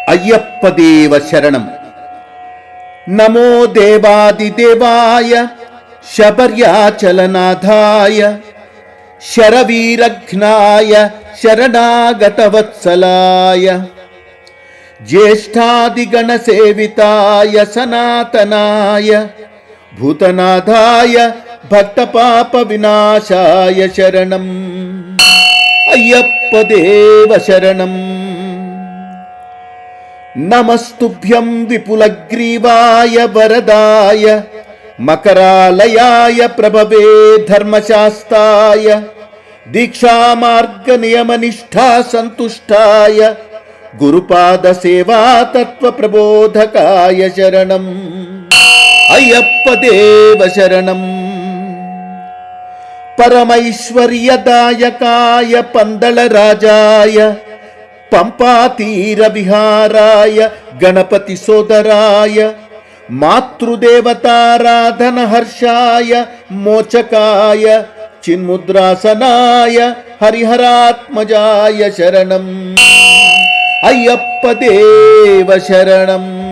అయ్యప్పదేవ శరణం. నమో దేవాదిదేవాయ శబర్యాచలనాథాయ శరవీరఘ్నాయ శరణాగతవత్సలాయ జ్యేష్ఠాదిగణసేవితాయ సనాతనాయ భూతనాథాయ భక్తపాప వినాశాయ శరణం. అయ్యప్పదేవ శరణం. నమస్తుభ్యం విపులగ్రీవాయ వరదాయ మకరాలయాయ ప్రభవే ధర్మశాస్త్రాయ దీక్షామార్గ నియమనిష్ఠా సంతుష్టాయ గురుపాద సేవా తత్వ ప్రబోధకాయ శరణం. అయ్యప్పదేవ శరణం. పరమైశ్వర్యదాయకాయ పందళరాజాయ పంపాతీర విహారాయ గణపతి సోదరాయ మాతృదేవతారాధన హర్షాయ మోచకాయ చిన్ముద్రాసనాయ హరిహరాత్మజాయ శరణం. అయ్యప్పదేవ శరణం.